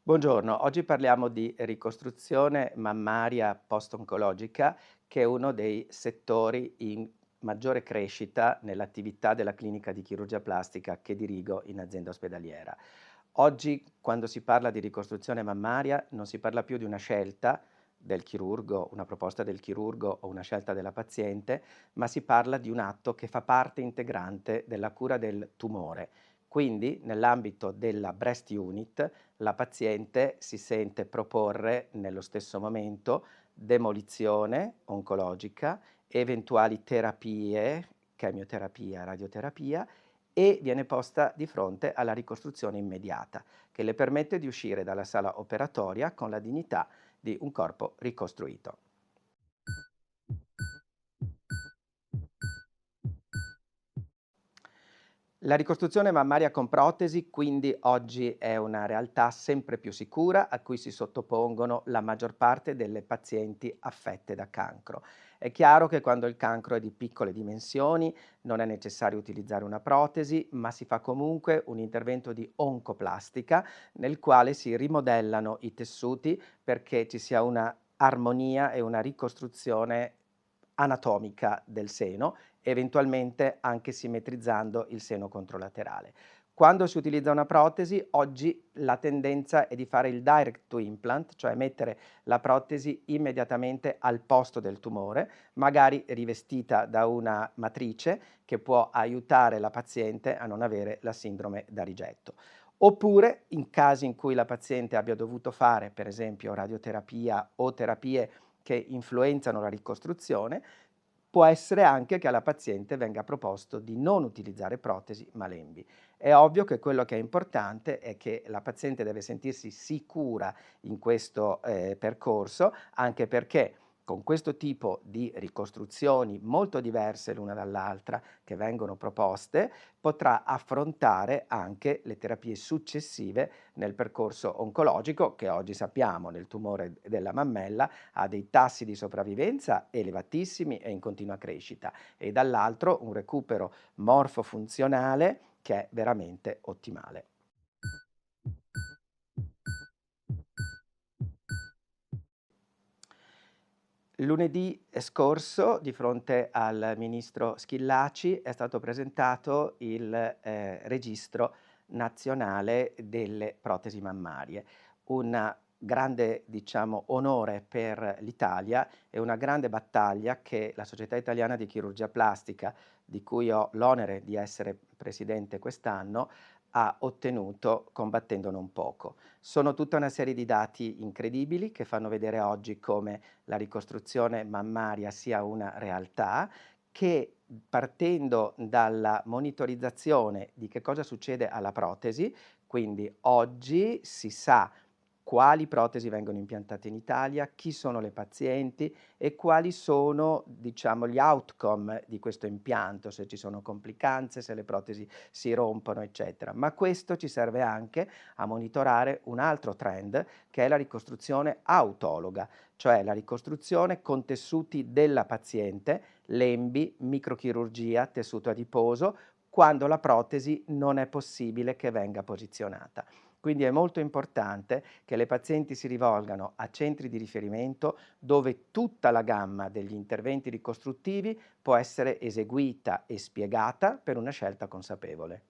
Buongiorno, oggi parliamo di ricostruzione mammaria post-oncologica, che è uno dei settori in maggiore crescita nell'attività della clinica di chirurgia plastica che dirigo in azienda ospedaliera. Oggi, quando si parla di ricostruzione mammaria, non si parla più di una scelta del chirurgo, una proposta del chirurgo o una scelta della paziente, ma si parla di un atto che fa parte integrante della cura del tumore. Quindi, nell'ambito della breast unit, la paziente si sente proporre nello stesso momento demolizione oncologica, eventuali terapie, chemioterapia, radioterapia e viene posta di fronte alla ricostruzione immediata, che le permette di uscire dalla sala operatoria con la dignità di un corpo ricostruito. La ricostruzione mammaria con protesi quindi oggi è una realtà sempre più sicura a cui si sottopongono la maggior parte delle pazienti affette da cancro. È chiaro che quando il cancro è di piccole dimensioni non è necessario utilizzare una protesi, ma si fa comunque un intervento di oncoplastica nel quale si rimodellano i tessuti perché ci sia una armonia e una ricostruzione anatomica del seno, eventualmente anche simmetrizzando il seno controlaterale. Quando si utilizza una protesi, oggi la tendenza è di fare il direct to implant, cioè mettere la protesi immediatamente al posto del tumore, magari rivestita da una matrice che può aiutare la paziente a non avere la sindrome da rigetto. Oppure, in casi in cui la paziente abbia dovuto fare, per esempio, radioterapia o terapie che influenzano la ricostruzione, può essere anche che alla paziente venga proposto di non utilizzare protesi ma lembi. È ovvio che quello che è importante è che la paziente deve sentirsi sicura in questo percorso, anche perché con questo tipo di ricostruzioni molto diverse l'una dall'altra che vengono proposte, potrà affrontare anche le terapie successive nel percorso oncologico che oggi sappiamo nel tumore della mammella ha dei tassi di sopravvivenza elevatissimi e in continua crescita e dall'altro un recupero morfofunzionale che è veramente ottimale. Lunedì scorso, di fronte al ministro Schillaci, è stato presentato il registro nazionale delle protesi mammarie. Un grande, diciamo, onore per l'Italia e una grande battaglia che la Società Italiana di Chirurgia Plastica, di cui ho l'onere di essere presidente quest'anno, ha ottenuto combattendo non poco. Sono tutta una serie di dati incredibili che fanno vedere oggi come la ricostruzione mammaria sia una realtà che partendo dalla monitorizzazione di che cosa succede alla protesi, quindi oggi si sa quali protesi vengono impiantate in Italia, chi sono le pazienti e quali sono, diciamo, gli outcome di questo impianto, se ci sono complicanze, se le protesi si rompono, eccetera. Ma questo ci serve anche a monitorare un altro trend che è la ricostruzione autologa, cioè la ricostruzione con tessuti della paziente, lembi, microchirurgia, tessuto adiposo, quando la protesi non è possibile che venga posizionata. Quindi è molto importante che le pazienti si rivolgano a centri di riferimento dove tutta la gamma degli interventi ricostruttivi può essere eseguita e spiegata per una scelta consapevole.